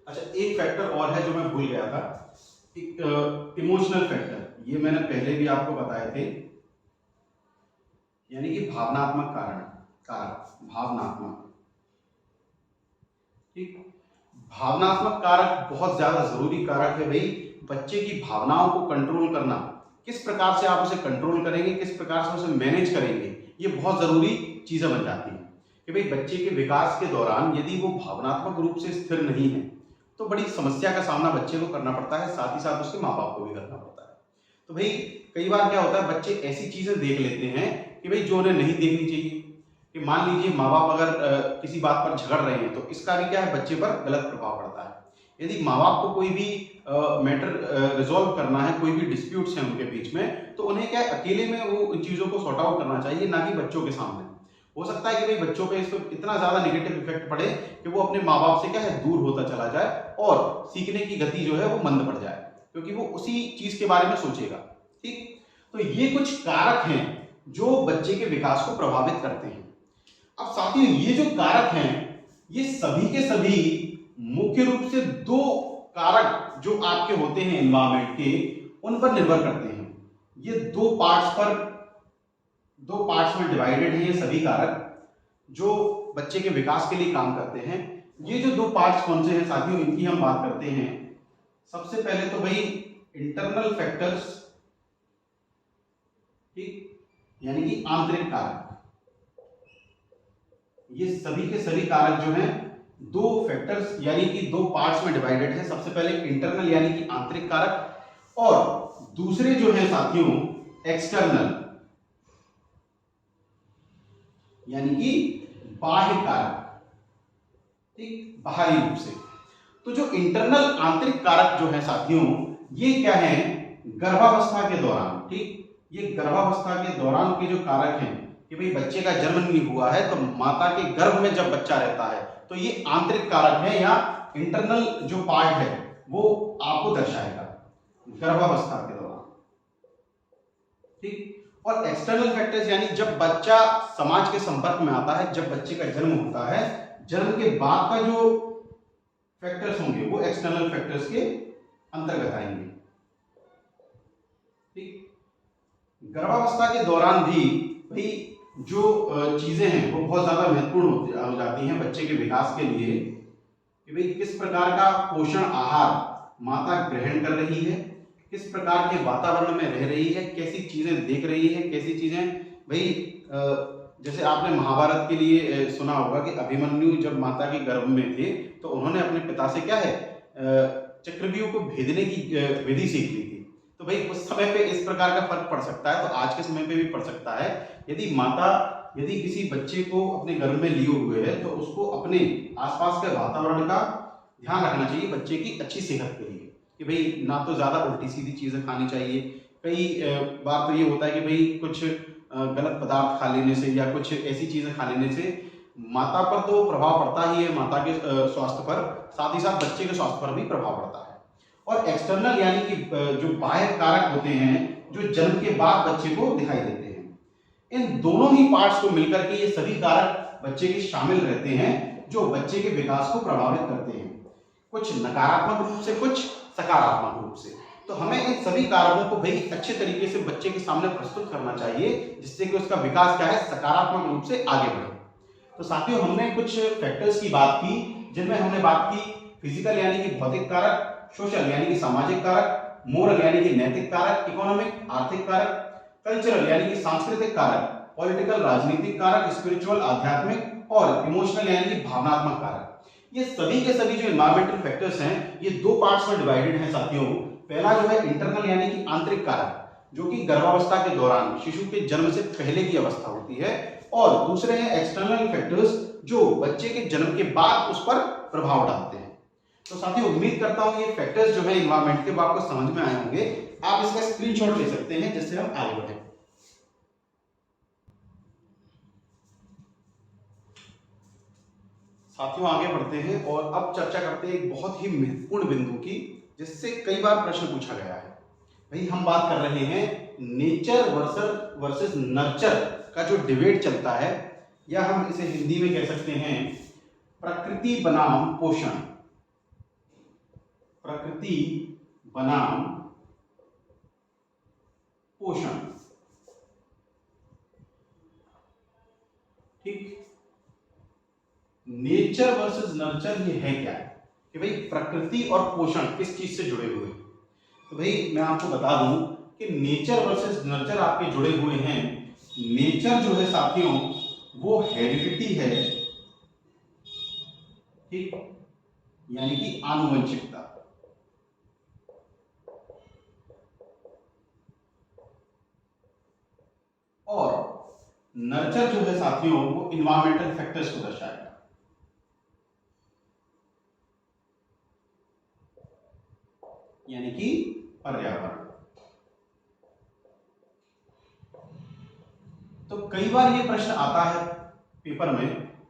अच्छा एक फैक्टर और है जो मैं भूल गया था, एक इमोशनल फैक्टर, ये मैंने पहले भी आपको बताए थे, यानी कि भावनात्मक कारक, भावनात्मक, ठीक। भावनात्मक कारक बहुत ज्यादा जरूरी कारक है भाई। बच्चे की भावनाओं को कंट्रोल करना, किस प्रकार से आप उसे कंट्रोल करेंगे, किस प्रकार से उसे मैनेज करेंगे, ये बहुत जरूरी चीजें बन जाती हैं कि भाई बच्चे के विकास के दौरान यदि वो भावनात्मक रूप से स्थिर नहीं है तो बड़ी समस्या का सामना बच्चे को करना पड़ता है, साथ ही साथ उसके माँ बाप को भी करना पड़ता है। तो भाई कई बार क्या होता है बच्चे ऐसी चीजें देख लेते हैं कि भाई जो उन्हें नहीं देखनी चाहिए, कि मान लीजिए माँ बाप अगर किसी बात पर झगड़ रहे हैं तो इसका भी क्या है बच्चे पर गलत प्रभाव पड़ता है। यदि माँ बाप को कोई भी मैटर रिजॉल्व करना है, कोई भी डिस्प्यूट्स हैं उनके बीच में, तो उन्हें क्या है अकेले में वो इन चीजों को सॉर्ट आउट करना चाहिए, ना कि बच्चों के सामने। हो सकता है कि भाई बच्चों पे इसको इतना ज्यादा नेगेटिव इफेक्ट पड़े कि वो अपने माँ बाप से क्या है दूर होता चला जाए और सीखने की गति जो है वो मंद पड़ जाए, क्योंकि वो उसी चीज के बारे में सोचेगा, ठीक। तो ये कुछ कारक हैं जो बच्चे के विकास को प्रभावित करते हैं। अब साथियों ये जो कारक हैं ये सभी के सभी मुख्य रूप से दो कारक जो आपके होते हैं एनवायरमेंट के, उन पर निर्भर करते हैं। ये दो पार्ट्स में डिवाइडेड है ये सभी कारक जो बच्चे के विकास के लिए काम करते हैं। ये जो दो पार्ट्स कौन से हैं साथियों, इनकी हम बात करते हैं। सबसे पहले तो भाई इंटरनल फैक्टर्स, ठीक, यानी कि आंतरिक कारक। ये सभी के सभी कारक जो हैं दो फैक्टर्स यानी कि दो पार्ट्स में डिवाइडेड है। सबसे पहले इंटरनल यानी कि आंतरिक कारक और दूसरे जो है साथियों एक्सटर्नल यानी कि बाह्य कारक, ठीक, बाहरी रूप से। तो जो इंटरनल आंतरिक कारक जो है साथियों ये क्या है गर्भावस्था के दौरान, ठीक, ये गर्भावस्था के दौरान के जो कारक हैं कि भाई बच्चे का जन्म नहीं हुआ है तो माता के गर्भ में जब बच्चा रहता है तो ये आंतरिक कारक है या इंटरनल जो पार्ट है वो आपको दर्शाएगा गर्भावस्था के दौरान, ठीक। और एक्सटर्नल फैक्टर्स यानी जब बच्चा समाज के संपर्क में आता है, जब बच्चे का जन्म होता है, जन्म के बाद का जो फैक्टर्स होंगे वो एक्सटर्नल फैक्टर्स के अंतर्गत आएंगे, ठीक। गर्भावस्था के दौरान भी भाई जो चीजें हैं वो बहुत ज्यादा महत्वपूर्ण हो जाती हैं बच्चे के विकास के लिए कि भाई किस प्रकार का पोषण आहार माता ग्रहण कर रही है, किस प्रकार के वातावरण में रह रही है, कैसी चीजें देख रही है, कैसी चीजें भाई जैसे आपने महाभारत के लिए सुना होगा कि अभिमन्यु जब माता के गर्भ में थे तो उन्होंने अपने पिता से क्या है चक्रव्यूह को भेदने की विधि सीख ली थी। तो भाई उस समय पे इस प्रकार का फर्क पड़ सकता है, तो आज के समय पे भी पड़ सकता है। यदि किसी बच्चे को अपने गर्भ में लिए हुए है तो उसको अपने आसपास के वातावरण का ध्यान रखना चाहिए बच्चे की अच्छी सेहत के लिए, कि भाई ना तो ज्यादा उल्टी सीधी चीजें खानी चाहिए। कई बार तो ये होता है कि भाई कुछ गलत पदार्थ खा लेने से या कुछ ऐसी चीजें खा लेने से माता पर तो प्रभाव पड़ता ही है, माता के स्वास्थ्य पर, साथ ही साथ बच्चे के स्वास्थ्य पर भी प्रभाव पड़ता है। और एक्सटर्नल यानी कि जो बाह्य कारक होते हैं जो जन्म के बाद बच्चे को दिखाई देते हैं, इन दोनों ही पार्ट्स को मिलकर के ये सभी कारक बच्चे के शामिल रहते हैं जो बच्चे के विकास को प्रभावित करते हैं, कुछ नकारात्मक रूप से, कुछ सकारात्मक रूप से। तो हमें इन सभी कारकों को भाई अच्छे तरीके से बच्चे के सामने प्रस्तुत करना चाहिए, जिससे कि उसका विकास क्या है, सकारात्मक रूप से आगे बढ़े। तो साथियों, हमने कुछ फैक्टर्स की बात की, जिनमें हमने बात की फिजिकल यानी कि भौतिक कारक, सोशल यानी कि सामाजिक कारक, मोरल यानी कि नैतिक कारक, इकोनॉमिक आर्थिक कारक, कल्चरल यानी कि सांस्कृतिक कारक, पॉलिटिकल राजनीतिक कारक, स्पिरिचुअल आध्यात्मिक, और इमोशनल यानी कि भावनात्मक कारक। ये सभी के सभी जो एनवायरमेंटल फैक्टर्स हैं ये दो पार्ट्स में डिवाइडेड हैं साथियों। पहला जो है इंटरनल यानी कि आंतरिक कारक, जो कि गर्भावस्था के दौरान शिशु के जन्म से पहले की अवस्था होती है, और दूसरे हैं एक्सटर्नल फैक्टर्स जो बच्चे के जन्म के बाद उस पर प्रभाव डालते हैं। तो साथियों, उम्मीद करता हूं ये फैक्टर्स जो है एनवायरमेंट के वो आपको समझ में आए होंगे। आप इसका स्क्रीनशॉट ले सकते हैं जिससे हम आगे बढ़े। साथियों, आगे बढ़ते हैं और अब चर्चा करते हैं एक बहुत ही महत्वपूर्ण बिंदु की, जिससे कई बार प्रश्न पूछा गया है। भाई, हम बात कर रहे हैं नेचर वर्सेस नर्चर का जो डिबेट चलता है, या हम इसे हिंदी में कह सकते हैं प्रकृति बनाम पोषण। प्रकृति बनाम पोषण, ठीक। नेचर वर्सेस नर्चर ये है क्या, कि भाई प्रकृति और पोषण किस चीज से जुड़े हुए हैं। तो भाई मैं आपको बता दूं कि नेचर वर्सेस नर्चर आपके जुड़े हुए हैं। नेचर जो है साथियों वो हेरिडिटी है, ठीक, यानी कि आनुवंशिकता। और नर्चर जो है साथियों वो इन्वायरमेंटल फैक्टर्स को दर्शाएगा, यानी कि पर्यावरण। तो कई बार ये प्रश्न आता है पेपर में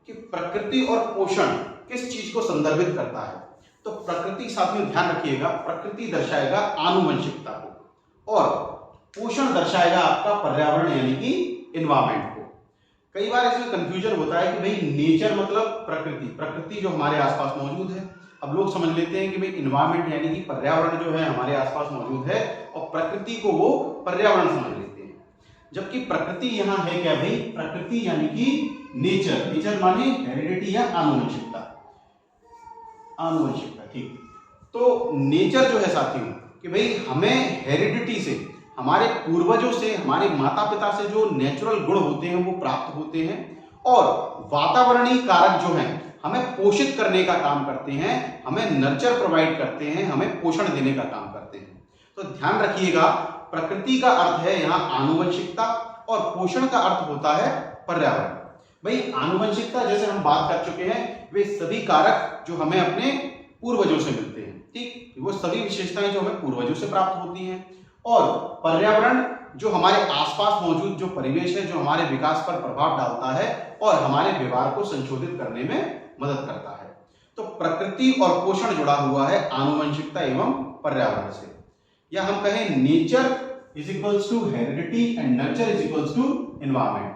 कि प्रकृति और पोषण किस चीज को संदर्भित करता है। तो प्रकृति, साथियों ध्यान रखिएगा, प्रकृति दर्शाएगा आनुवंशिकता को, और पोषण दर्शाएगा आपका पर्यावरण यानी कि एनवायरमेंट को। कई बार इसमें कंफ्यूजन होता है कि भाई नेचर मतलब प्रकृति, प्रकृति जो हमारे आसपास मौजूद है। अब लोग समझ लेते हैं कि भाई एनवायरमेंट यानी कि पर्यावरण जो है हमारे आसपास मौजूद है, और प्रकृति को वो पर्यावरण समझ लेते हैं। जबकि प्रकृति यहाँ है क्या भाई, प्रकृति यानी कि नेचर। नेचर माने हेरिडिटी या आनुवंशिकता, आनुवंशिकता, ठीक। तो नेचर जो है साथियों कि भाई हमें हेरिडिटी से, हमारे पूर्वजों से, हमारे माता पिता से जो नेचुरल गुण होते हैं वो प्राप्त होते हैं, और वातावरणीय कारक जो हैं हमें पोषित करने का काम करते हैं, हमें नर्चर प्रोवाइड करते हैं, हमें पोषण देने का काम करते हैं। तो ध्यान रखिएगा, प्रकृति का अर्थ है यहाँ आनुवंशिकता, और पोषण का अर्थ होता है पर्यावरण। भाई आनुवंशिकता जैसे हम बात कर चुके हैं, वे सभी कारक जो हमें अपने पूर्वजों से मिलते हैं, ठीक, वो सभी विशेषताएं जो हमें पूर्वजों से प्राप्त होती हैं। और पर्यावरण जो हमारे आसपास मौजूद जो परिवेश है, जो हमारे विकास पर प्रभाव डालता है और हमारे व्यवहार को संशोधित करने में मदद करता है। तो प्रकृति और पोषण जुड़ा हुआ है आनुवंशिकता एवं पर्यावरण से, या हम कहें nature is equals to heredity and nurture is equals to environment.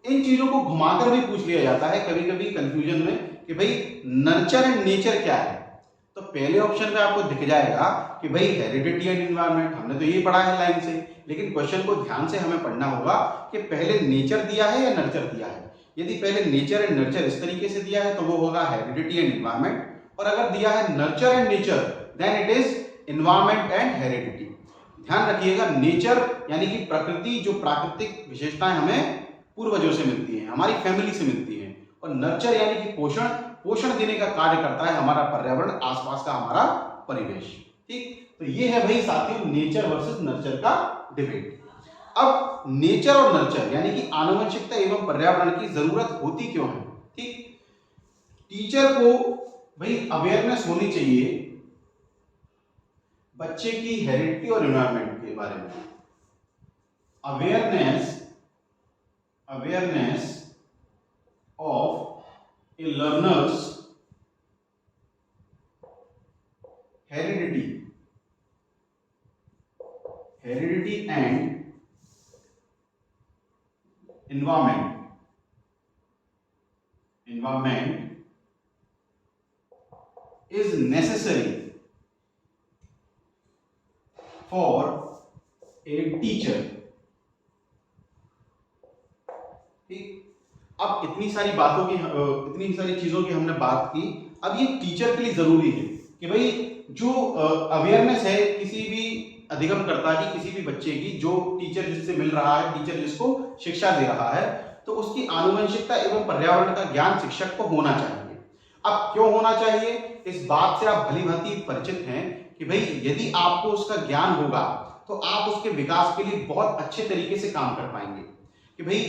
इन चीजों को घुमाकर भी पूछ लिया जाता है कभी कभी कंफ्यूजन में कि भाई नर्चर एंड नेचर क्या है। तो पहले ऑप्शन में आपको दिख जाएगा कि भाई हेरिडिटी एंड एनवायरमेंट, हमने तो ये पढ़ा है लाइन से, लेकिन क्वेश्चन को ध्यान से हमें पढ़ना होगा कि पहले नेचर दिया है या नर्चर दिया है। यदि पहले नेचर एंड नर्चर इस तरीके से दिया है तो वो होगा हेरिडिटी एंड एनवायरमेंट, और अगर दिया है nurture and nature then it is environment and heredity. ध्यान रखिएगा, नेचर यानी कि प्रकृति, जो प्राकृतिक विशेषताएं हमें पूर्वजों से मिलती हैं, हमारी फैमिली से मिलती हैं, और नर्चर यानी कि पोषण, पोषण देने का कार्य करता है हमारा पर्यावरण, आसपास का हमारा परिवेश, ठीक। तो ये है भाई साथियों नेचर वर्सेस नर्चर का डिबेट। अब नेचर और नर्चर यानी कि आनुवंशिकता एवं पर्यावरण की जरूरत होती क्यों है, ठीक। टीचर को भाई अवेयरनेस होनी चाहिए बच्चे की हेरिडिटी और एनवायरनमेंट के बारे में। Awareness of A learner's heredity and environment is necessary for a teacher. ठीक, अब इतनी सारी बातों की इतनी सारी चीजों की हमने बात की। अब ये टीचर के लिए जरूरी है कि भाई जो अवेयरनेस है किसी भी अधिगमकर्ता की, किसी भी बच्चे की, जो टीचर जिससे मिल रहा है, टीचर जिसको शिक्षा दे रहा है, तो उसकी आनुवंशिकता एवं पर्यावरण का ज्ञान शिक्षक को होना चाहिए। अब क्यों होना चाहिए, इस बात से आप भली भांति परिचित हैं कि भाई यदि आपको उसका ज्ञान होगा तो आप उसके विकास के लिए बहुत अच्छे तरीके से काम कर पाएंगे। कि भाई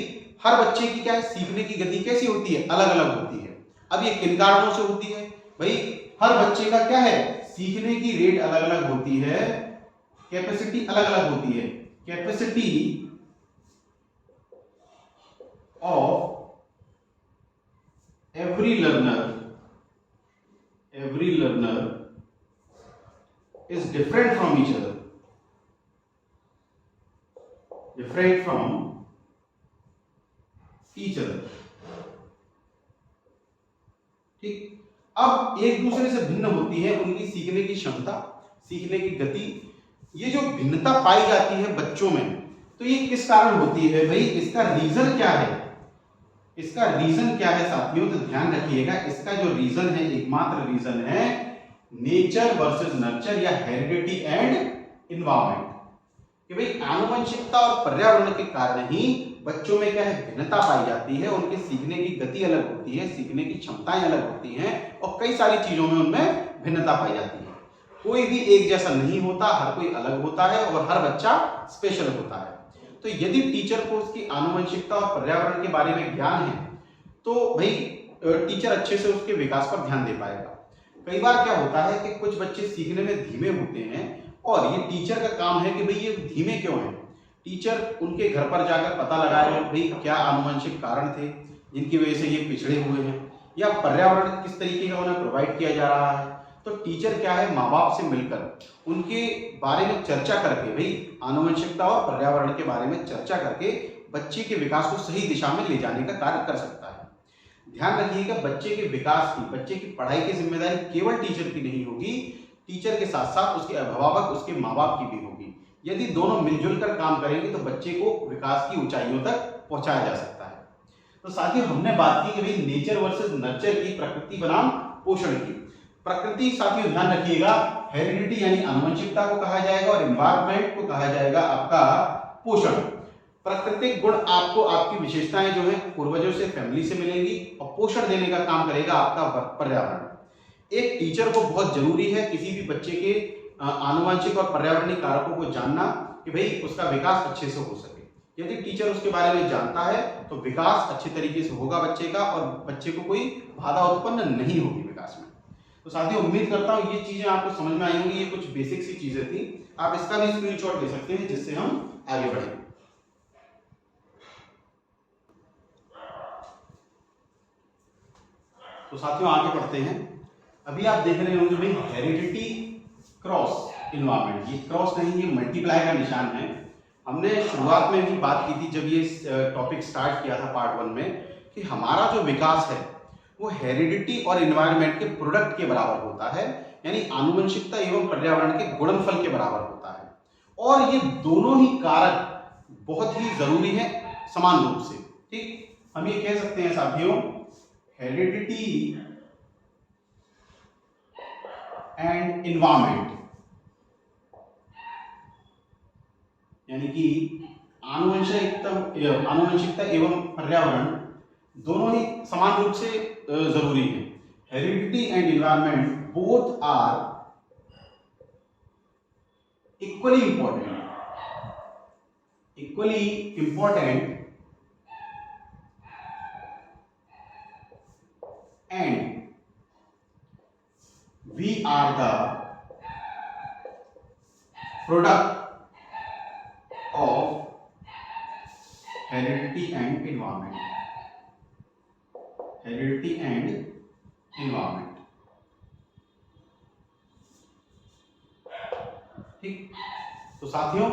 हर बच्चे की क्या है, सीखने की गति कैसी होती है, अलग अलग होती है। अब ये किन कारणों से होती है, भाई हर बच्चे का क्या है, सीखने की रेट अलग अलग होती है, कैपेसिटी अलग अलग होती है। Capacity of every learner is different from each other, ठीक। अब एक दूसरे से भिन्न होती है उनकी सीखने की क्षमता, सीखने की गति। ये जो भिन्नता पाई जाती है बच्चों में, तो ये किस कारण होती है भाई, इसका रीजन क्या है, इसका रीजन क्या है साथियों, तो ध्यान रखिएगा। इसका जो रीजन है, एकमात्र रीजन है नेचर वर्सेस नर्चर या हेरिडिटी एंड एनवायरनमेंट। कि भाई आनुवंशिकता और पर्यावरण के कारण ही बच्चों में क्या है, भिन्नता पाई जाती है, उनके सीखने की गति अलग होती है, सीखने की क्षमताएं अलग होती हैं, और कई सारी चीजों में उनमें भिन्नता पाई जाती है। कोई भी एक जैसा नहीं होता, हर कोई अलग होता है और हर बच्चा स्पेशल होता है। तो यदि टीचर को उसकी आनुवंशिकता और पर्यावरण के बारे में ज्ञान है तो भाई टीचर अच्छे से उसके विकास पर ध्यान दे पाएगा। कई बार क्या होता है कि कुछ बच्चे सीखने में धीमे होते हैं और ये टीचर का काम है कि भाई ये धीमे क्यों हैं। टीचर उनके घर पर जाकर पता लगाएगा भाई क्या आनुवंशिक कारण थे जिनकी वजह से ये पिछड़े हुए हैं, या पर्यावरण किस तरीके का उन्हें प्रोवाइड किया जा रहा है। तो टीचर क्या है, माँ बाप से मिलकर उनके बारे में चर्चा करके, भाई आनुवंशिकता और पर्यावरण के बारे में चर्चा करके बच्चे के विकास को सही दिशा में ले जाने का कार्य कर सकता है। ध्यान रखिएगा, बच्चे के विकास की, बच्चे की पढ़ाई की जिम्मेदारी केवल टीचर की नहीं होगी, टीचर के साथ साथ उसके अभिभावक, उसके माँ बाप की भी होगी। यदि दोनों मिलजुल कर काम करेंगे तो बच्चे को विकास की ऊंचाइयों तक पहुंचाया जा सकता है। तो साथियों हमने बात की कि भाई नेचर वर्सेस नर्चर की, प्रकृति बनाम पोषण की। प्रकृति साथियों ध्यान रखिएगा, हेरिडिटी यानी आनुवंशिकता को कहा जाएगा और एनवायरनमेंट को कहा जाएगा आपका पोषण। प्राकृतिक गुण आपको आपकी विशेषताएं जो है पूर्वजों से, फैमिली से मिलेंगी, और पोषण देने का काम करेगा आपका पर्यावरण। एक टीचर को बहुत जरूरी है किसी भी बच्चे के आनुवंशिक और पर्यावरणीय कारकों को जानना कि भाई उसका विकास अच्छे से हो सके। यदि टीचर उसके बारे में जानता है तो विकास अच्छे तरीके से होगा बच्चे का, और बच्चे को कोई बाधा उत्पन्न नहीं होगी विकास में। तो साथियों उम्मीद करता हूँ ये चीजें आपको समझ में आई होंगी। ये कुछ बेसिक सी चीजें थी, आप इसका भी स्क्रीनशॉट ले सकते हैं जिससे हम आगे बढ़ें। तो साथियों आगे बढ़ते हैं। अभी आप देख रहे होंगे भाई हेरिडिटी क्रॉस एनवायरनमेंट, ये क्रॉस नहीं, ये मल्टीप्लाई का निशान है। हमने शुरुआत में भी बात की थी जब ये टॉपिक स्टार्ट किया था पार्ट 1 में, कि हमारा जो विकास है वो हेरिडिटी और एनवायरनमेंट के प्रोडक्ट के बराबर होता है, यानी आनुवंशिकता एवं पर्यावरण के गुणनफल के बराबर होता है। और ये दोनों ही कारक बहुत ही जरूरी है समान रूप से। ठीक, हम ये कह सकते हैं साथियों, हेरिडिटी एंड एनवायरनमेंट, यानी कि आनुवंशिकता एवं पर्यावरण दोनों ही समान रूप से जरूरी है। Heredity and environment both are equally important and we are the product of heredity and environment. Heredity and environment. ठीक, तो साथियों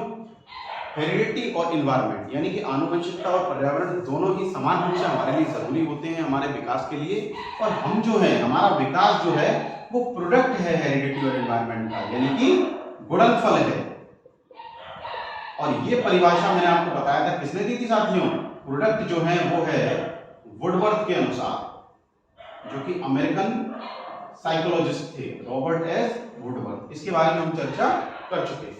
हेरिडिटी और इन्वायरमेंट यानी कि आनुवंशिकता और पर्यावरण दोनों ही समान रूप से हमारे लिए जरूरी होते हैं हमारे विकास के लिए, और हम जो है हमारा विकास जो है वो प्रोडक्ट है हेरिडिटी और इन्वायरमेंट का, यानी कि गुणनफल है। और ये परिभाषा मैंने आपको बताया था, किसने दी थी साथियों? प्रोडक्ट जो है वो है वुडवर्थ के अनुसार, जो कि अमेरिकन साइकोलॉजिस्ट थे, रॉबर्ट एस वुडवर्थ। इसके बारे में हम चर्चा कर चुके हैं।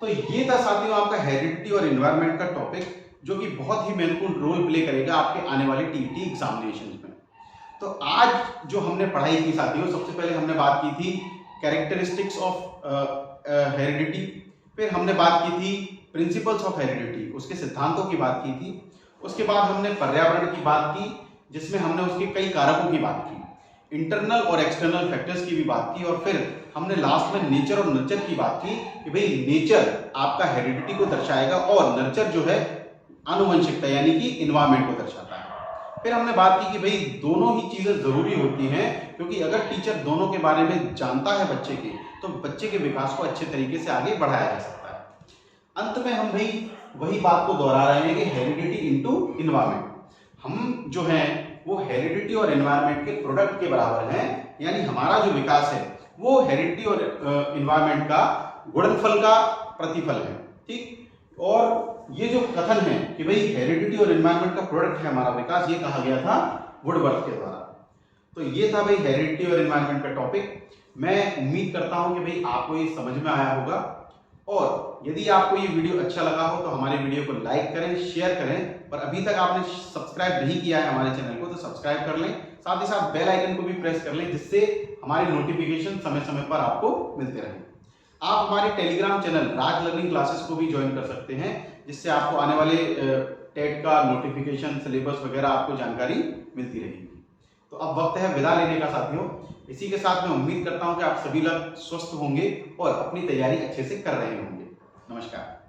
तो ये था साथियों आपका हेरिडिटी और एनवायरनमेंट का टॉपिक, जो कि बहुत ही महत्वपूर्ण रोल प्ले करेगा आपके आने वाले टीईटी एग्जामिनेशन में। तो आज जो हमने पढ़ाई की साथियों, सबसे पहले हमने बात की थी कैरेक्टरिस्टिक्स ऑफ हेरिडिटी, फिर हमने बात की थी प्रिंसिपल्स ऑफ हेरिडिटी, उसके सिद्धांतों की बात की थी। उसके बाद हमने पर्यावरण की बात की, जिसमें हमने उसके कई कारकों की बात की, इंटरनल और एक्सटर्नल फैक्टर्स की भी बात की, और फिर हमने लास्ट में नेचर और नर्चर की बात की कि भाई नेचर आपका हेरिडिटी को दर्शाएगा और नर्चर जो है आनुवंशिकता यानी कि इन्वायरमेंट को दर्शाता है। फिर हमने बात की कि भाई दोनों ही चीजें जरूरी होती हैं, क्योंकि अगर टीचर दोनों के बारे में जानता है बच्चे के, तो बच्चे के विकास को अच्छे तरीके से आगे बढ़ाया जा सकता है। अंत में हम भाई वही बात को दोहरा रहे हैं कि हेरिडिटी इनटू इन्वायरमेंट, हम जो है वो हेरिडिटी और एनवायरनमेंट के प्रोडक्ट के बराबर हैं, यानी हमारा जो विकास है वो हेरिडिटी और एनवायरनमेंट का गुणनफल का प्रतिफल है। ठीक, और ये जो कथन है कि भाई हेरिडिटी और एनवायरनमेंट का प्रोडक्ट है हमारा विकास, ये कहा गया था वुडवर्थ के द्वारा। तो ये था भाई हेरिडिटी और एनवायरनमेंट का टॉपिक। मैं उम्मीद करता हूं कि भाई आपको ये समझ में आया होगा, और यदि आपको ये वीडियो अच्छा लगा हो तो हमारे वीडियो को लाइक करें, शेयर करें, और अभी तक आपने सब्सक्राइब नहीं किया है हमारे चैनल को तो सब्सक्राइब कर लें, साथ ही साथ बेल आइकन को भी प्रेस कर लें, जिससे हमारी नोटिफिकेशन समय समय पर आपको मिलते रहे। आप हमारे टेलीग्राम चैनल राज लर्निंग क्लासेस को भी ज्वाइन कर सकते हैं, जिससे आपको आने वाले टेट का नोटिफिकेशन, सिलेबस वगैरह आपको जानकारी मिलती रहेगी। तो अब वक्त है विदा लेने का साथियों। इसी के साथ मैं उम्मीद करता हूं कि आप सभी लोग स्वस्थ होंगे और अपनी तैयारी अच्छे से कर रहे होंगे। नमस्कार।